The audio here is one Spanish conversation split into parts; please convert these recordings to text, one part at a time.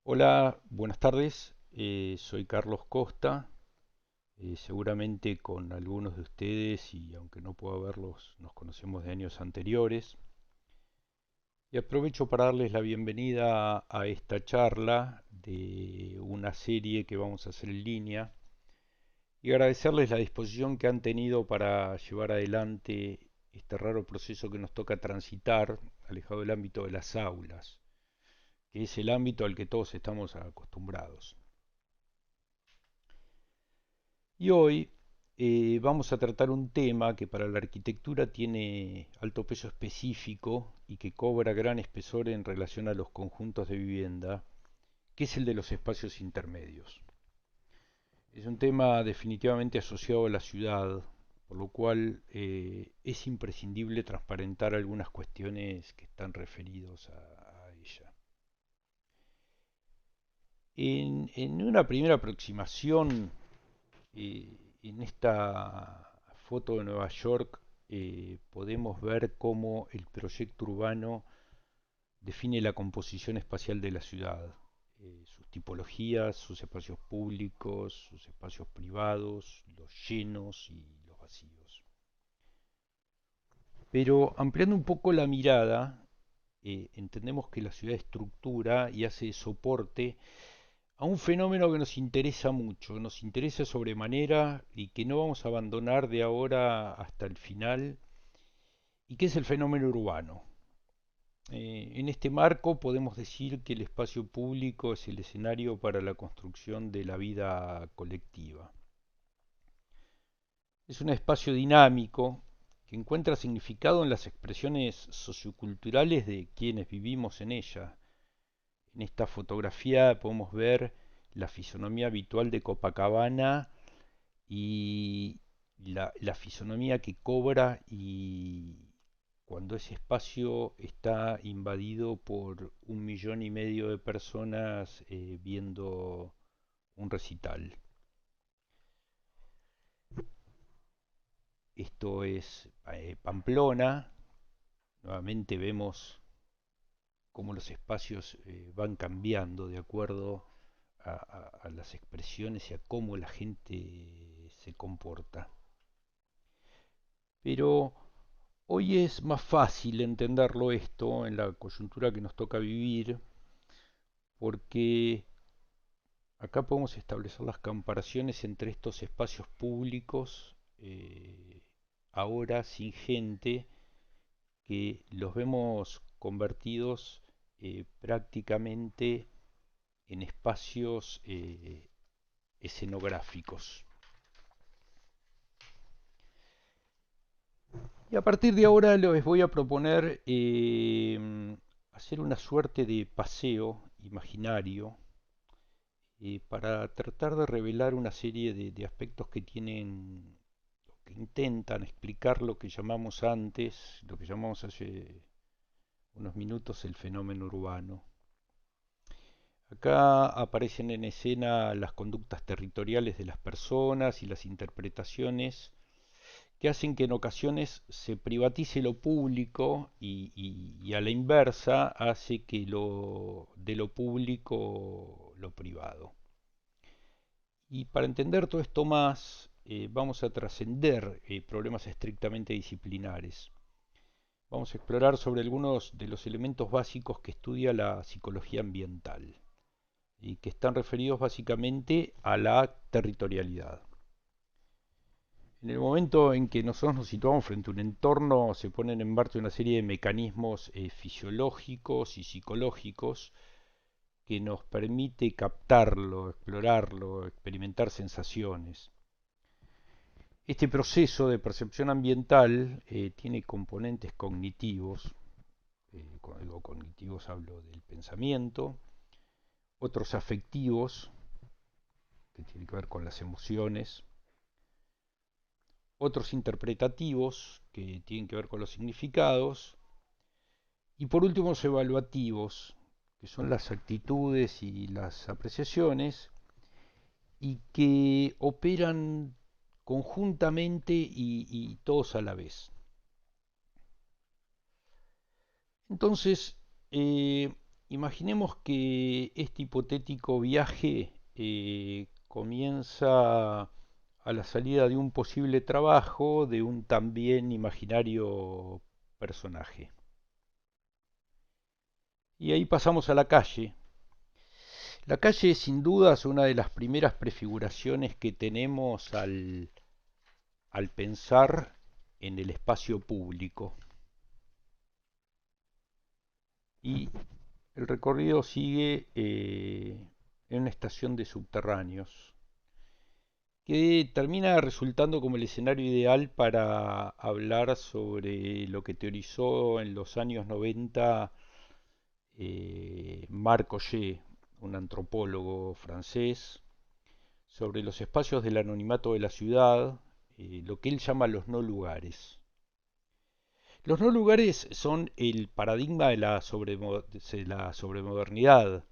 Hola, buenas tardes. Soy Carlos Costa. Seguramente con algunos de ustedes, y aunque no puedo verlos, nos conocemos de años anteriores. Y aprovecho para darles la bienvenida a esta charla de una serie que vamos a hacer en línea y agradecerles la disposición que han tenido para llevar adelante este raro proceso que nos toca transitar, alejado del ámbito de las aulas, que es el ámbito al que todos estamos acostumbrados. Y hoy vamos a tratar un tema que para la arquitectura tiene alto peso específico y que cobra gran espesor en relación a los conjuntos de vivienda, que es el de los espacios intermedios. Es un tema definitivamente asociado a la ciudad, por lo cual es imprescindible transparentar algunas cuestiones que están referidos a ella. En una primera aproximación, en esta foto de Nueva York podemos ver cómo el proyecto urbano define la composición espacial de la ciudad, sus tipologías, sus espacios públicos, sus espacios privados, los llenos y los vacíos. Pero ampliando un poco la mirada, entendemos que la ciudad estructura y hace soporte a un fenómeno que nos interesa mucho, nos interesa sobremanera y que no vamos a abandonar de ahora hasta el final, y que es el fenómeno urbano. En este marco podemos decir que el espacio público es el escenario para la construcción de la vida colectiva. Es un espacio dinámico que encuentra significado en las expresiones socioculturales de quienes vivimos en ella. En esta fotografía podemos ver la fisonomía habitual de Copacabana y la fisonomía que cobra y cuando ese espacio está invadido por 1,5 millones de personas viendo un recital. Esto es Pamplona. Nuevamente vemos cómo los espacios van cambiando de acuerdo a las expresiones y a cómo la gente se comporta. Pero hoy es más fácil entenderlo esto en la coyuntura que nos toca vivir, porque acá podemos establecer las comparaciones entre estos espacios públicos, ahora sin gente, que los vemos convertidos prácticamente en espacios escenográficos. Y a partir de ahora les voy a proponer hacer una suerte de paseo imaginario para tratar de revelar una serie de aspectos que tienen, que intentan explicar lo que llamamos antes, lo que llamamos hace unos minutos el fenómeno urbano. Acá aparecen en escena las conductas territoriales de las personas y las interpretaciones que hacen que en ocasiones se privatice lo público y a la inversa hace que de lo público lo privado. Y para entender todo esto más, vamos a trascender problemas estrictamente disciplinares. Vamos a explorar sobre algunos de los elementos básicos que estudia la psicología ambiental y que están referidos básicamente a la territorialidad. En el momento en que nosotros nos situamos frente a un entorno, se ponen en marcha una serie de mecanismos fisiológicos y psicológicos que nos permite captarlo, explorarlo, experimentar sensaciones. Este proceso de percepción ambiental tiene componentes cognitivos. Cuando digo cognitivos hablo del pensamiento, otros afectivos, que tienen que ver con las emociones, otros interpretativos, que tienen que ver con los significados, y por último los evaluativos, que son las actitudes y las apreciaciones, y que operan conjuntamente y todos a la vez. Entonces, Imaginemos que este hipotético viaje comienza a la salida de un posible trabajo de un también imaginario personaje. Y ahí pasamos a la calle. La calle sin duda es una de las primeras prefiguraciones que tenemos al pensar en el espacio público. Y el recorrido sigue en una estación de subterráneos, que termina resultando como el escenario ideal para hablar sobre lo que teorizó en los años 90 Marc Augé, un antropólogo francés, sobre los espacios del anonimato de la ciudad, lo que él llama los no lugares. Los no lugares son el paradigma de la sobremodernidad,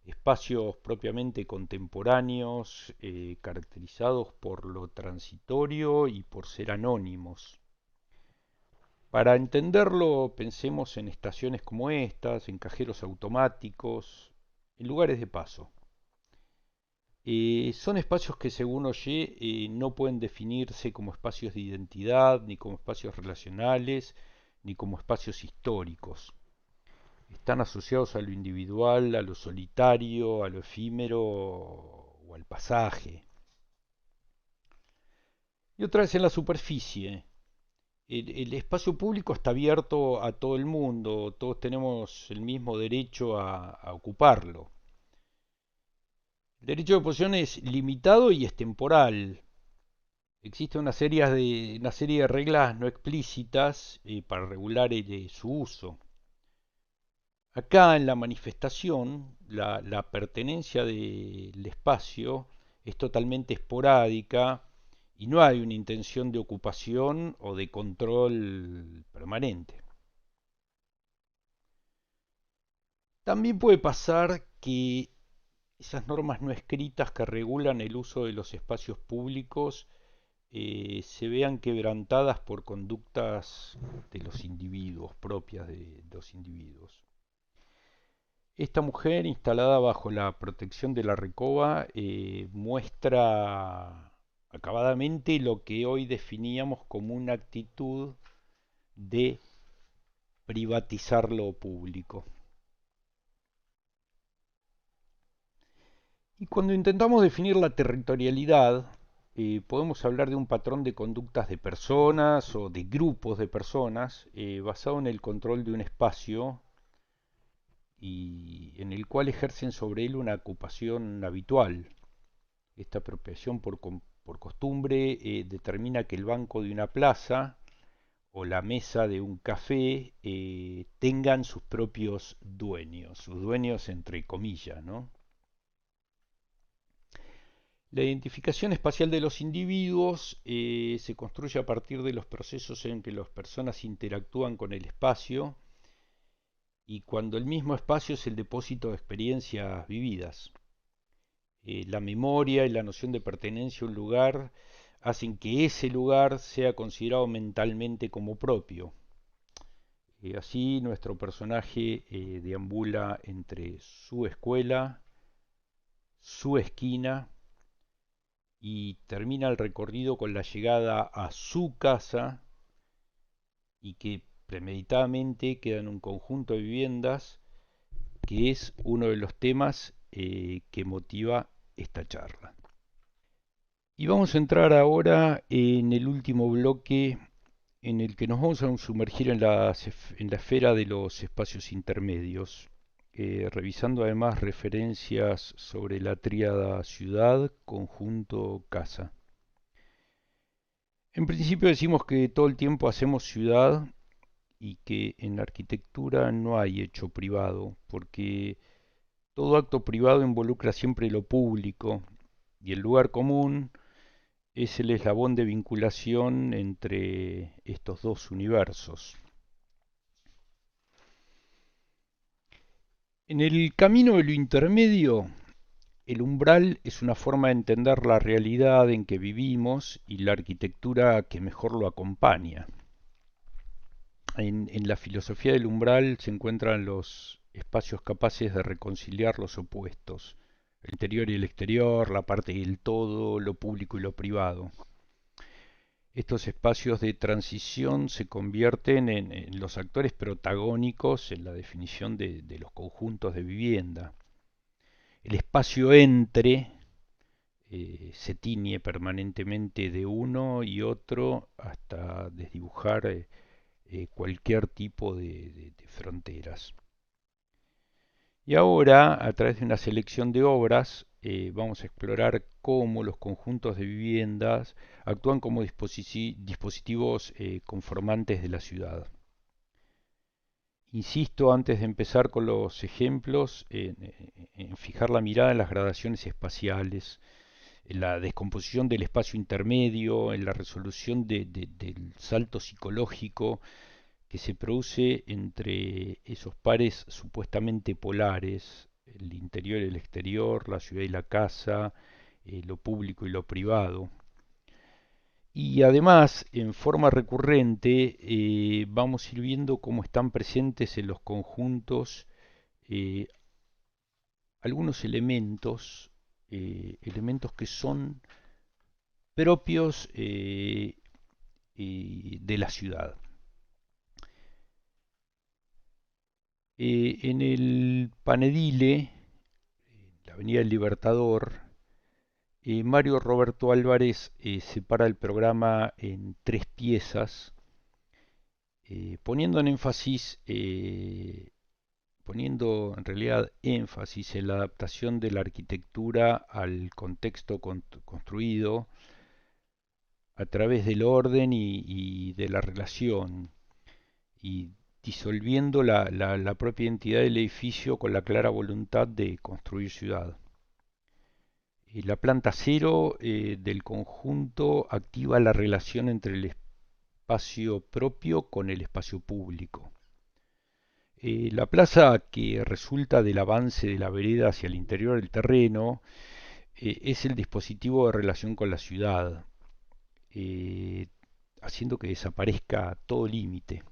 espacios propiamente contemporáneos, caracterizados por lo transitorio y por ser anónimos. Para entenderlo, pensemos en estaciones como estas, en cajeros automáticos, en lugares de paso. Son espacios que, según Oye, no pueden definirse como espacios de identidad, ni como espacios relacionales, ni como espacios históricos. Están asociados a lo individual, a lo solitario, a lo efímero o al pasaje. Y otra vez en la superficie. El espacio público está abierto a todo el mundo, todos tenemos el mismo derecho a ocuparlo. El derecho de oposición es limitado y es temporal. Existe una serie de reglas no explícitas para regular su uso. Acá en la manifestación, la pertenencia del espacio es totalmente esporádica y no hay una intención de ocupación o de control permanente. También puede pasar que esas normas no escritas que regulan el uso de los espacios públicos se vean quebrantadas por conductas de los individuos, propias de los individuos. Esta mujer, instalada bajo la protección de la Recoba, muestra acabadamente lo que hoy definíamos como una actitud de privatizar lo público. Y cuando intentamos definir la territorialidad, podemos hablar de un patrón de conductas de personas o de grupos de personas basado en el control de un espacio y en el cual ejercen sobre él una ocupación habitual. Esta apropiación por costumbre determina que el banco de una plaza o la mesa de un café tengan sus propios dueños, sus dueños entre comillas, ¿no? La identificación espacial de los individuos se construye a partir de los procesos en que las personas interactúan con el espacio y cuando el mismo espacio es el depósito de experiencias vividas. La memoria y la noción de pertenencia a un lugar hacen que ese lugar sea considerado mentalmente como propio. Así nuestro personaje deambula entre su escuela, su esquina, y termina el recorrido con la llegada a su casa y que premeditadamente queda en un conjunto de viviendas que es uno de los temas que motiva esta charla. Y vamos a entrar ahora en el último bloque en el que nos vamos a sumergir en la esfera de los espacios intermedios, revisando además referencias sobre la tríada ciudad, conjunto, casa. En principio decimos que todo el tiempo hacemos ciudad y que en la arquitectura no hay hecho privado, porque todo acto privado involucra siempre lo público y el lugar común es el eslabón de vinculación entre estos dos universos. En el camino de lo intermedio, el umbral es una forma de entender la realidad en que vivimos y la arquitectura que mejor lo acompaña. En la filosofía del umbral se encuentran los espacios capaces de reconciliar los opuestos, el interior y el exterior, la parte y el todo, lo público y lo privado. Estos espacios de transición se convierten en los actores protagónicos en la definición de los conjuntos de vivienda. El espacio entre se tiñe permanentemente de uno y otro hasta desdibujar cualquier tipo de fronteras. Y ahora, a través de una selección de obras, vamos a explorar cómo los conjuntos de viviendas actúan como dispositivos conformantes de la ciudad. Insisto, antes de empezar con los ejemplos, en fijar la mirada en las gradaciones espaciales, en la descomposición del espacio intermedio, en la resolución del salto psicológico que se produce entre esos pares supuestamente polares, el interior y el exterior, la ciudad y la casa, lo público y lo privado. Y además, en forma recurrente, vamos a ir viendo cómo están presentes en los conjuntos eh, algunos elementos que son propios de la ciudad. En el Panedile, la Avenida del Libertador, Mario Roberto Álvarez separa el programa en tres piezas, poniendo en énfasis, poniendo en realidad énfasis en la adaptación de la arquitectura al contexto construido a través del orden y de la relación, y disolviendo la propia identidad del edificio con la clara voluntad de construir ciudad. La planta cero del conjunto activa la relación entre el espacio propio con el espacio público. La plaza, que resulta del avance de la vereda hacia el interior del terreno, es el dispositivo de relación con la ciudad, eh, haciendo que desaparezca todo límite.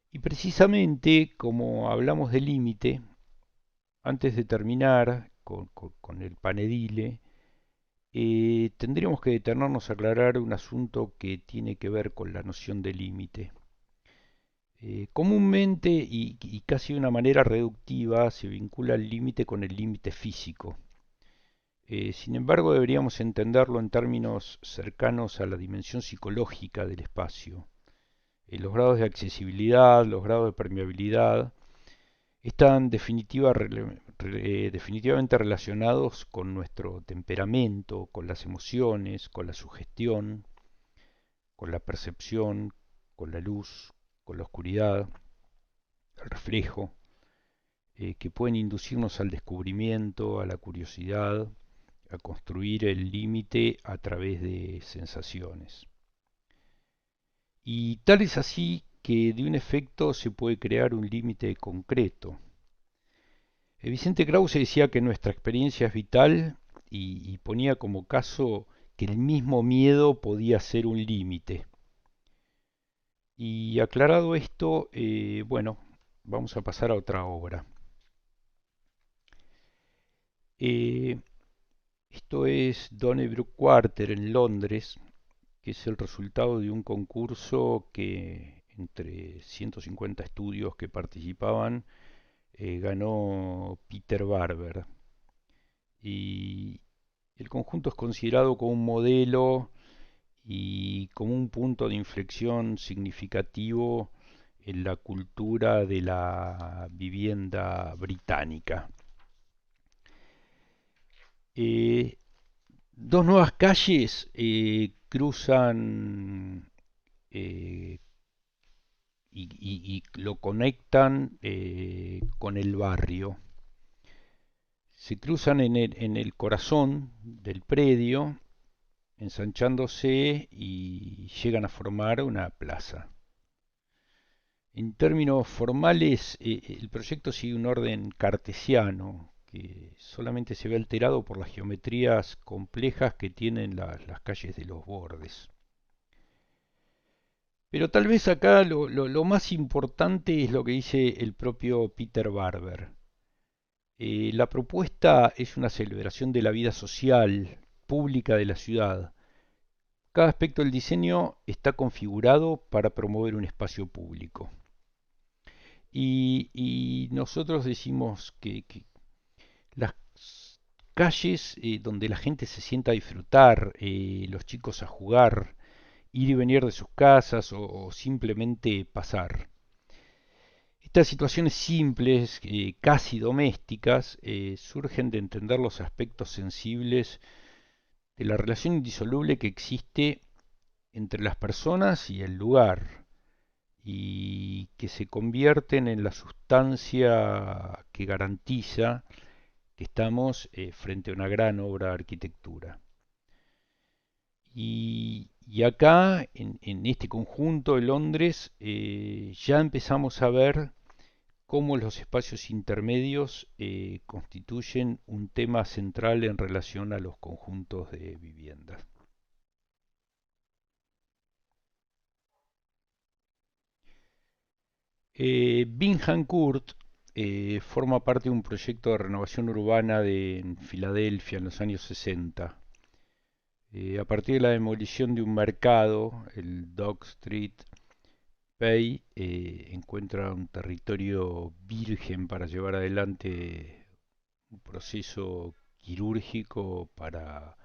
Y precisamente como hablamos de límite, antes de terminar con el Panedile, tendríamos que detenernos a aclarar un asunto que tiene que ver con la noción de límite. Comúnmente y casi de una manera reductiva se vincula el límite con el límite físico. Sin embargo, deberíamos entenderlo en términos cercanos a la dimensión psicológica del espacio. Los grados de accesibilidad, los grados de permeabilidad, están definitivamente relacionados con nuestro temperamento, con las emociones, con la sugestión, con la percepción, con la luz, con la oscuridad, el reflejo, que pueden inducirnos al descubrimiento, a la curiosidad, a construir el límite a través de sensaciones. Y tal es así que de un efecto se puede crear un límite concreto. Vicente Krause decía que nuestra experiencia es vital y ponía como caso que el mismo miedo podía ser un límite. Y aclarado esto, bueno, vamos a pasar a otra obra. Eh, Esto es Donnybrook Quarter en Londres, que es el resultado de un concurso que entre 150 estudios que participaban ganó Peter Barber. Y el conjunto es considerado como un modelo y como un punto de inflexión significativo en la cultura de la vivienda británica. Eh, Dos nuevas calles cruzan eh, y lo conectan con el barrio. Se cruzan en el corazón del predio, ensanchándose y llegan a formar una plaza. En términos formales, el proyecto sigue un orden cartesiano que solamente se ve alterado por las geometrías complejas que tienen las calles de los bordes. Pero tal vez acá lo más importante es lo que dice el propio Peter Barber. La propuesta es una celebración de la vida social, pública de la ciudad. Cada aspecto del diseño está configurado para promover un espacio público. Y nosotros decimos que las calles donde la gente se sienta a disfrutar, los chicos a jugar, ir y venir de sus casas o simplemente pasar. Estas situaciones simples, casi domésticas, surgen de entender los aspectos sensibles de la relación indisoluble que existe entre las personas y el lugar, y que se convierten en la sustancia que garantiza que estamos frente a una gran obra de arquitectura. Y acá, en este conjunto de Londres, ya empezamos a ver cómo los espacios intermedios constituyen un tema central en relación a los conjuntos de viviendas. Bingham-Kurt forma parte de un proyecto de renovación urbana en Filadelfia en los años 60. A partir de la demolición de un mercado, el Dock Street Bay encuentra un territorio virgen para llevar adelante un proceso quirúrgico para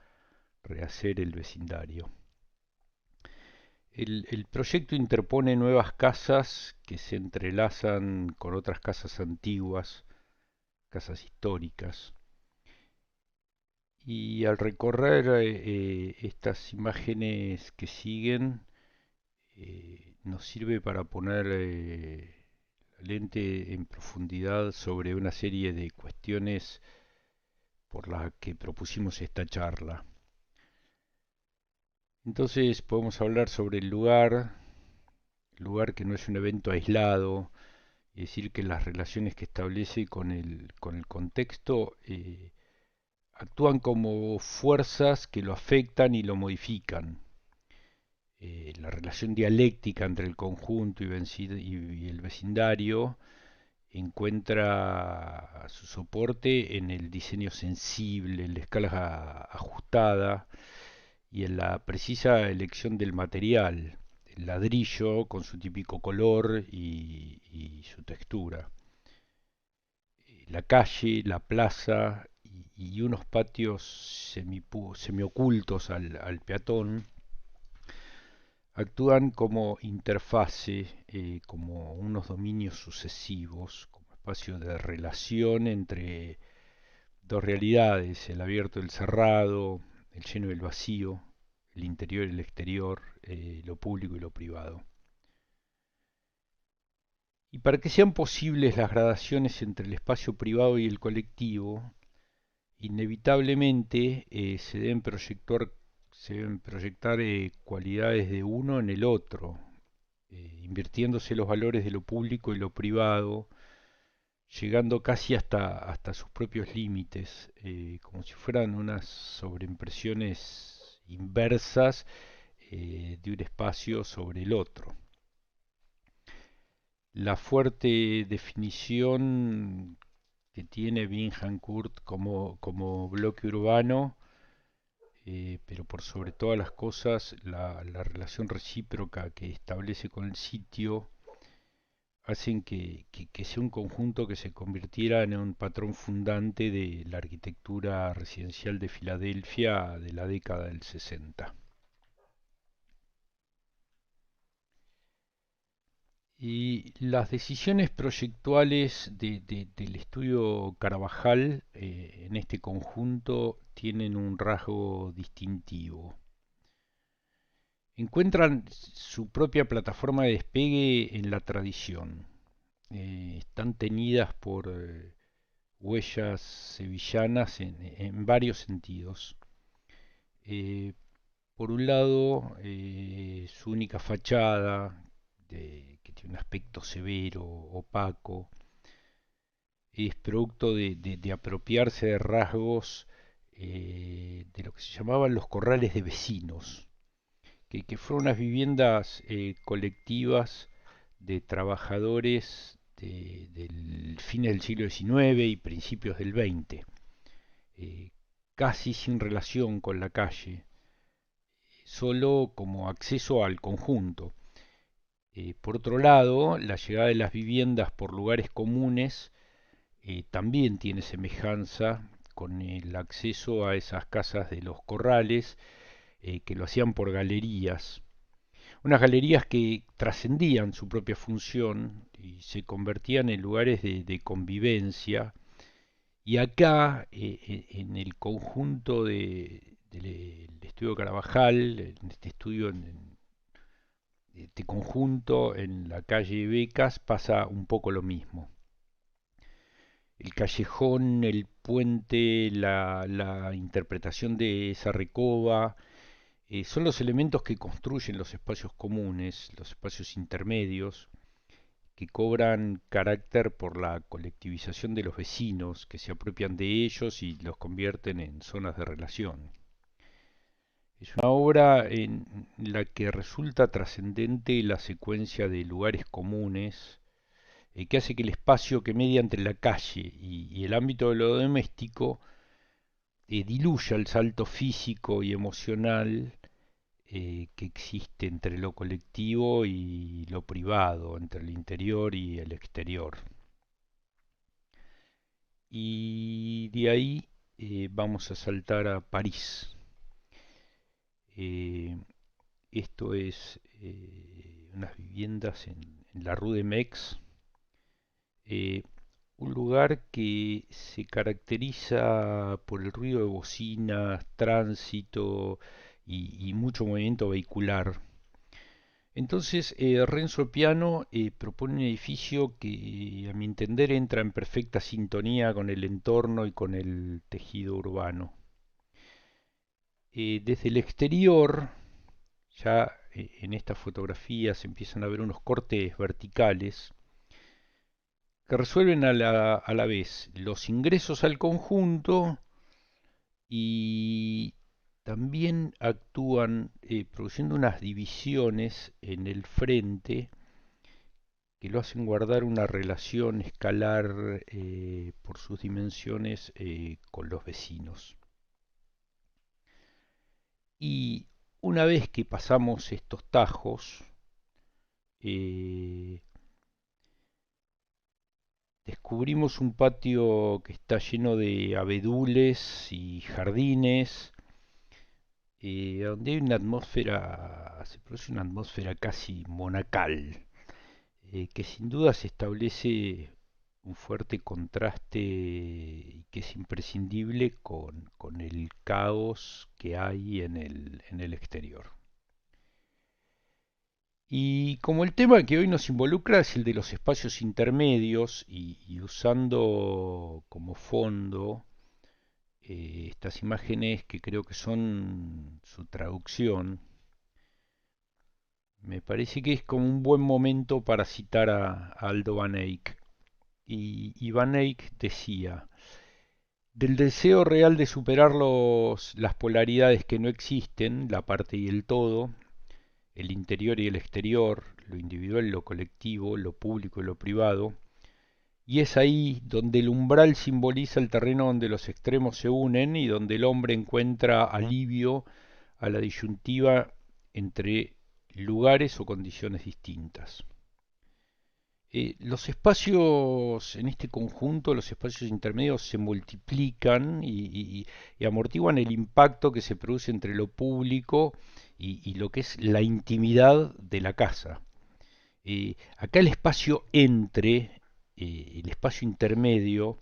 rehacer el vecindario. El proyecto interpone nuevas casas que se entrelazan con otras casas antiguas, casas históricas. Y al recorrer estas imágenes que siguen, nos sirve para poner la lente en profundidad sobre una serie de cuestiones por las que propusimos esta charla. Entonces podemos hablar sobre el lugar que no es un evento aislado, es decir, que las relaciones que establece con el contexto actúan como fuerzas que lo afectan y lo modifican. La relación dialéctica entre el conjunto y el vecindario encuentra su soporte en el diseño sensible, en la escala ajustada y en la precisa elección del material, el ladrillo con su típico color y su textura. La calle, la plaza y unos patios semiocultos al peatón actúan como interfase, como unos dominios sucesivos, como espacio de relación entre dos realidades, el abierto y el cerrado, el lleno y el vacío, el interior y el exterior, lo público y lo privado. Y para que sean posibles las gradaciones entre el espacio privado y el colectivo, inevitablemente se deben proyectar cualidades de uno en el otro, invirtiéndose los valores de lo público y lo privado, llegando casi hasta sus propios límites, como si fueran unas sobreimpresiones inversas de un espacio sobre el otro. La fuerte definición que tiene Bingham-Kurt como bloque urbano, pero por sobre todas las cosas la relación recíproca que establece con el sitio hacen que sea un conjunto que se convirtiera en un patrón fundante de la arquitectura residencial de Filadelfia de la década del 60. Y las decisiones proyectuales del estudio Carvajal en este conjunto tienen un rasgo distintivo. Encuentran su propia plataforma de despegue en la tradición. Están tenidas por huellas sevillanas en varios sentidos. Eh, por un lado, su única fachada, que tiene un aspecto severo, opaco, es producto de apropiarse de rasgos de lo que se llamaban los corrales de vecinos, que fueron unas viviendas colectivas de trabajadores del fin del siglo XIX y principios del XX, eh, casi sin relación con la calle, solo como acceso al conjunto. Por otro lado, la llegada de las viviendas por lugares comunes también tiene semejanza con el acceso a esas casas de los corrales, que lo hacían por galerías, unas galerías que trascendían su propia función y se convertían en lugares de convivencia. Y acá, en el conjunto del estudio Carabajal, en este estudio, en este conjunto en la calle Becas, pasa un poco lo mismo. El callejón, el puente, la interpretación de esa recoba, son los elementos que construyen los espacios comunes, los espacios intermedios, que cobran carácter por la colectivización de los vecinos, que se apropian de ellos y los convierten en zonas de relación. Es una obra en la que resulta trascendente la secuencia de lugares comunes, que hace que el espacio que media entre la calle y el ámbito de lo doméstico diluya el salto físico y emocional que existe entre lo colectivo y lo privado, entre el interior y el exterior. Y de ahí vamos a saltar a París. Eh, Esto es unas viviendas en la Rue de Mex, eh, un lugar que se caracteriza por el ruido de bocinas, tránsito y mucho movimiento vehicular. Entonces, Renzo Piano propone un edificio que, a mi entender, entra en perfecta sintonía con el entorno y con el tejido urbano. Desde el exterior, ya en esta fotografía se empiezan a ver unos cortes verticales que resuelven a la vez los ingresos al conjunto y también actúan produciendo unas divisiones en el frente que lo hacen guardar una relación escalar por sus dimensiones con los vecinos. Y una vez que pasamos estos tajos, eh, descubrimos un patio que está lleno de abedules y jardines, donde hay una atmósfera, se produce una atmósfera casi monacal, que sin duda se establece un fuerte contraste y que es imprescindible con el caos que hay en el exterior. Y como el tema que hoy nos involucra es el de los espacios intermedios y usando como fondo estas imágenes que creo que son su traducción, me parece que es como un buen momento para citar a Aldo Van Eyck. Y Van Eyck decía: del deseo real de superar las polaridades que no existen, la parte y el todo, el interior y el exterior, lo individual y lo colectivo, lo público y lo privado, y es ahí donde el umbral simboliza el terreno donde los extremos se unen y donde el hombre encuentra alivio a la disyuntiva entre lugares o condiciones distintas. Los espacios en este conjunto, los espacios intermedios se multiplican y amortiguan el impacto que se produce entre lo público y lo que es la intimidad de la casa. Acá el espacio el espacio intermedio,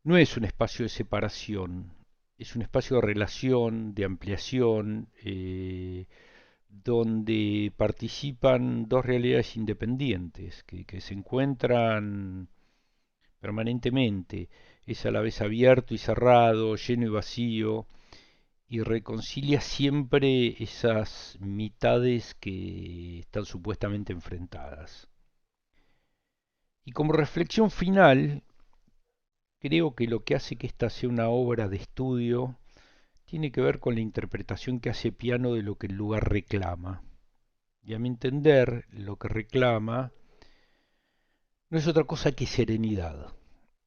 no es un espacio de separación, es un espacio de relación, de ampliación, donde participan dos realidades independientes que se encuentran permanentemente. Es a la vez abierto y cerrado, lleno y vacío, y reconcilia siempre esas mitades que están supuestamente enfrentadas. Y como reflexión final, creo que lo que hace que esta sea una obra de estudio tiene que ver con la interpretación que hace Piano de lo que el lugar reclama. Y a mi entender, lo que reclama no es otra cosa que serenidad.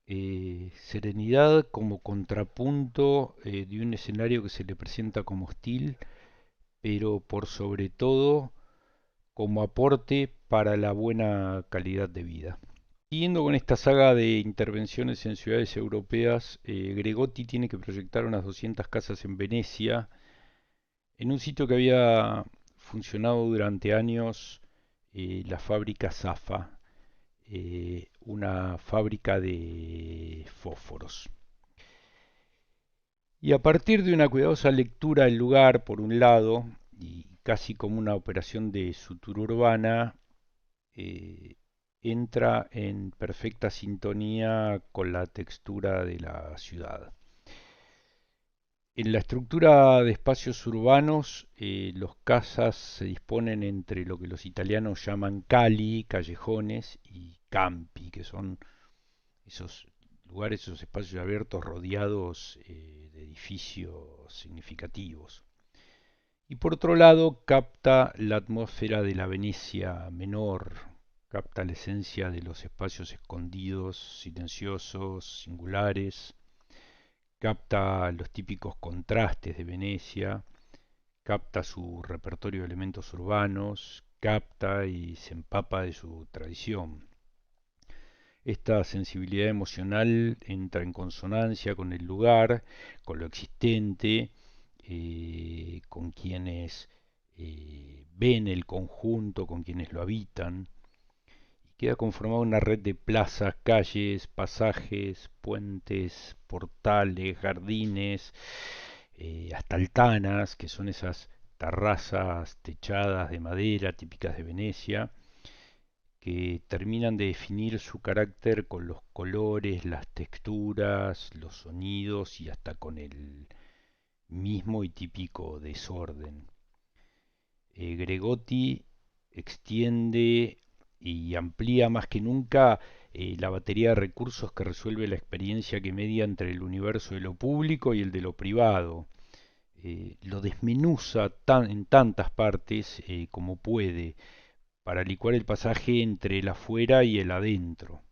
Serenidad como contrapunto de un escenario que se le presenta como hostil, pero por sobre todo como aporte para la buena calidad de vida. Siguiendo con esta saga de intervenciones en ciudades europeas, Gregotti tiene que proyectar unas 200 casas en Venecia, en un sitio que había funcionado durante años, la fábrica Zafa, una fábrica de fósforos. Y a partir de una cuidadosa lectura del lugar, por un lado, y casi como una operación de sutura urbana, eh, entra en perfecta sintonía con la textura de la ciudad. En la estructura de espacios urbanos, los casas se disponen entre lo que los italianos llaman cali, callejones, y campi, que son esos lugares, esos espacios abiertos rodeados de edificios significativos. Y por otro lado, capta la atmósfera de la Venecia menor, capta la esencia de los espacios escondidos, silenciosos, singulares, capta los típicos contrastes de Venecia, capta su repertorio de elementos urbanos, capta y se empapa de su tradición. Esta sensibilidad emocional entra en consonancia con el lugar, con lo existente, con quienes ven el conjunto, con quienes lo habitan, y queda conformada una red de plazas, calles, pasajes, puentes, portales, jardines, hasta altanas, que son esas terrazas techadas de madera típicas de Venecia, que terminan de definir su carácter con los colores, las texturas, los sonidos y hasta con el mismo y típico desorden. Gregotti extiende y amplía más que nunca la batería de recursos que resuelve la experiencia que media entre el universo de lo público y el de lo privado. Lo desmenuza en tantas partes como puede, para licuar el pasaje entre el afuera y el adentro.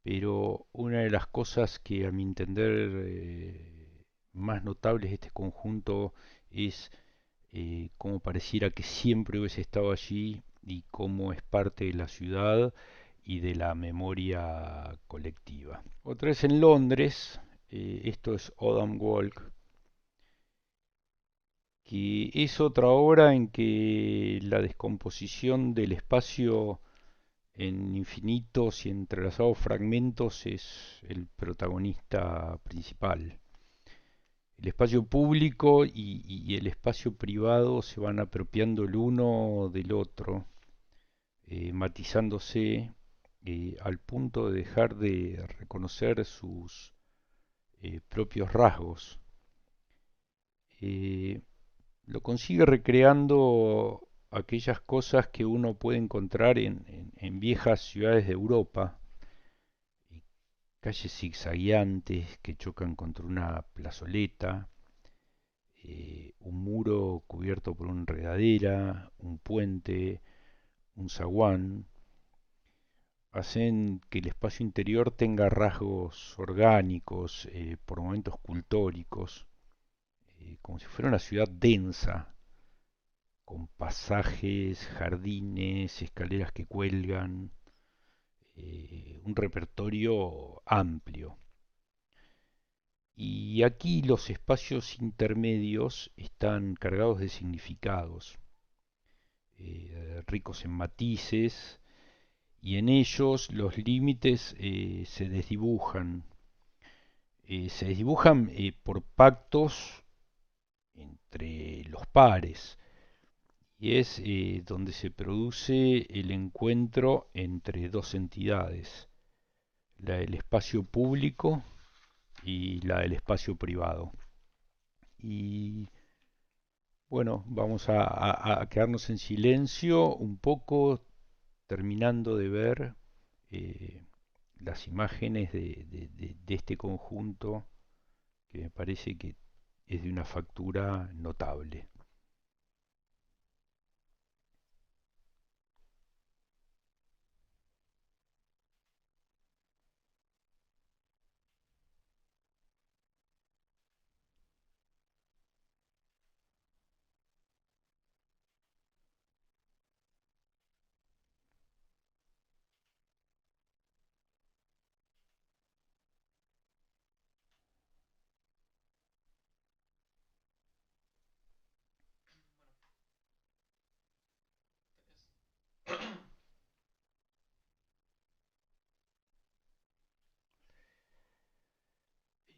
Pero una de las cosas que a mi entender más notables de este conjunto es cómo pareciera que siempre hubiese estado allí y cómo es parte de la ciudad y de la memoria colectiva. Otra vez en Londres, esto es Odam Walk, que es otra obra en que la descomposición del espacio en infinitos y entrelazados fragmentos es el protagonista principal. El espacio público y el espacio privado se van apropiando el uno del otro, matizándose al punto de dejar de reconocer sus propios rasgos. Eh, lo consigue recreando aquellas cosas que uno puede encontrar en viejas ciudades de Europa, calles zigzagueantes que chocan contra una plazoleta, un muro cubierto por una enredadera, un puente, un zaguán, hacen que el espacio interior tenga rasgos orgánicos, por momentos cultóricos, como si fuera una ciudad densa, con pasajes, jardines, escaleras que cuelgan, un repertorio amplio. Y aquí los espacios intermedios están cargados de significados, ricos en matices, y en ellos los límites se desdibujan por pactos entre los pares, y es donde se produce el encuentro entre dos entidades, la del espacio público y la del espacio privado. Y bueno, vamos a quedarnos en silencio un poco, terminando de ver eh, las imágenes de este conjunto que me parece que es de una factura notable.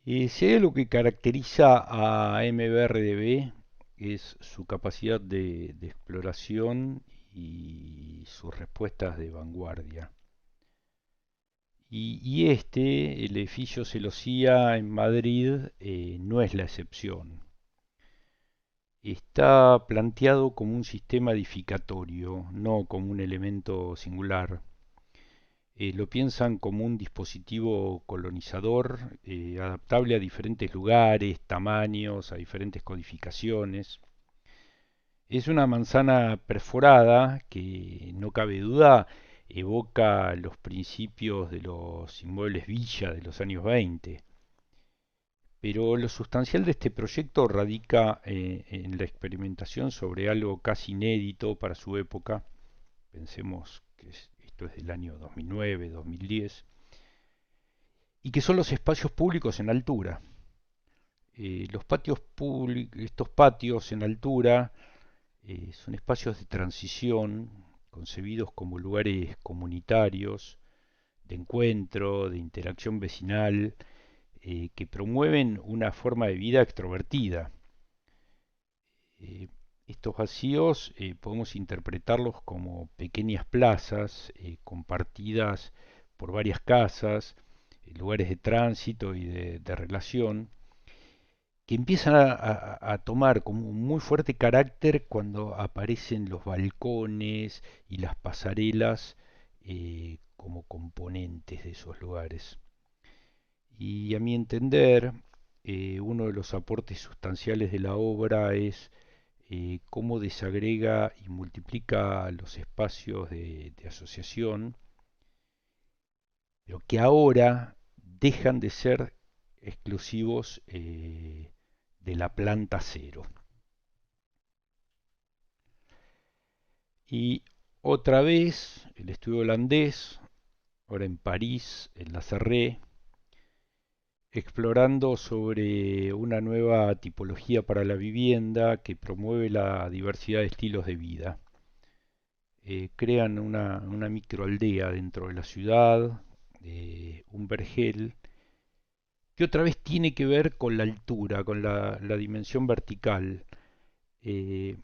Si hay algo que caracteriza a MBRDB es su capacidad de exploración y sus respuestas de vanguardia. Y este, el edificio Celosía en Madrid, no es la excepción. Está planteado como un sistema edificatorio, no como un elemento singular. Lo piensan como un dispositivo colonizador, adaptable a diferentes lugares, tamaños, a diferentes codificaciones. Es una manzana perforada que, no cabe duda, evoca los principios de los inmuebles villa de los años 20. Pero lo sustancial de este proyecto radica en la experimentación sobre algo casi inédito para su época. Pensemos que esto es del año 2009-2010, y que son los espacios públicos en altura. Los patios públicos, estos patios en altura, son espacios de transición concebidos como lugares comunitarios, de encuentro, de interacción vecinal, que promueven una forma de vida extrovertida. Eh, Estos vacíos podemos interpretarlos como pequeñas plazas compartidas por varias casas, lugares de tránsito y de relación, que empiezan a tomar como un muy fuerte carácter cuando aparecen los balcones y las pasarelas como componentes de esos lugares. Y a mi entender, uno de los aportes sustanciales de la obra es cómo desagrega y multiplica los espacios de asociación, pero que ahora dejan de ser exclusivos de la planta cero. Y otra vez el estudio holandés, ahora en París, en la Serré, explorando sobre una nueva tipología para la vivienda que promueve la diversidad de estilos de vida. Crean una microaldea dentro de la ciudad, un vergel, que otra vez tiene que ver con la altura, con la dimensión vertical. Eh,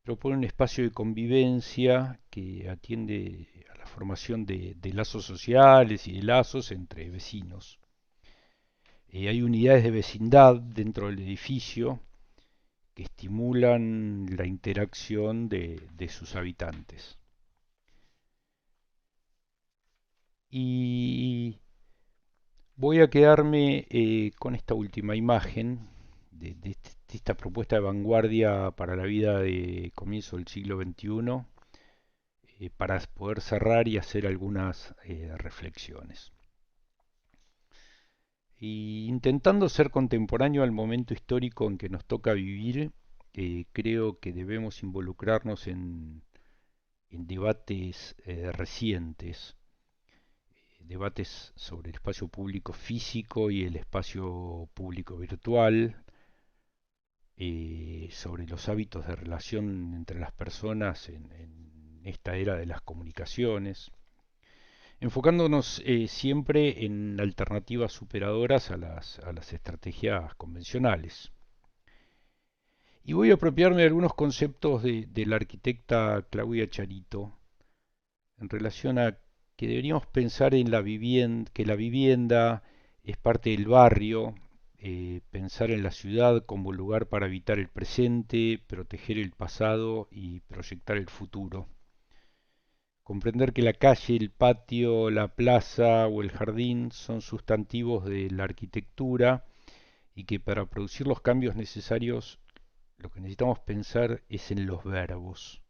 Propone un espacio de convivencia que atiende a la formación de lazos sociales y de lazos entre vecinos. Hay unidades de vecindad dentro del edificio que estimulan la interacción de sus habitantes. Y voy a quedarme con esta última imagen de esta propuesta de vanguardia para la vida de comienzo del siglo XXI, para poder cerrar y hacer algunas reflexiones. Y intentando ser contemporáneo al momento histórico en que nos toca vivir, creo que debemos involucrarnos en debates recientes, debates sobre el espacio público físico y el espacio público virtual, sobre los hábitos de relación entre las personas en esta era de las comunicaciones, enfocándonos siempre en alternativas superadoras a las estrategias convencionales. Y voy a apropiarme de algunos conceptos de la arquitecta Claudia Charito en relación a que deberíamos pensar en la vivienda, que la vivienda es parte del barrio, pensar en la ciudad como lugar para habitar el presente, proteger el pasado y proyectar el futuro. Comprender que la calle, el patio, la plaza o el jardín son sustantivos de la arquitectura y que para producir los cambios necesarios lo que necesitamos pensar es en los verbos.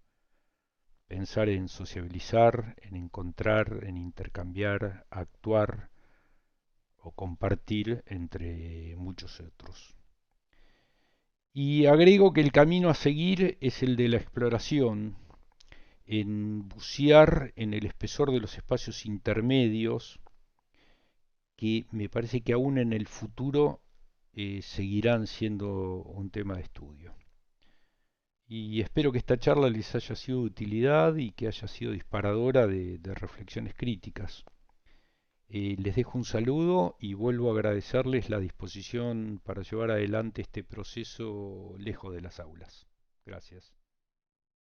Pensar en sociabilizar, en encontrar, en intercambiar, actuar o compartir entre muchos otros. Y agrego que el camino a seguir es el de la exploración, en bucear en el espesor de los espacios intermedios que me parece que aún en el futuro seguirán siendo un tema de estudio. Y espero que esta charla les haya sido de utilidad y que haya sido disparadora de reflexiones críticas. Les dejo un saludo y vuelvo a agradecerles la disposición para llevar adelante este proceso lejos de las aulas. Gracias.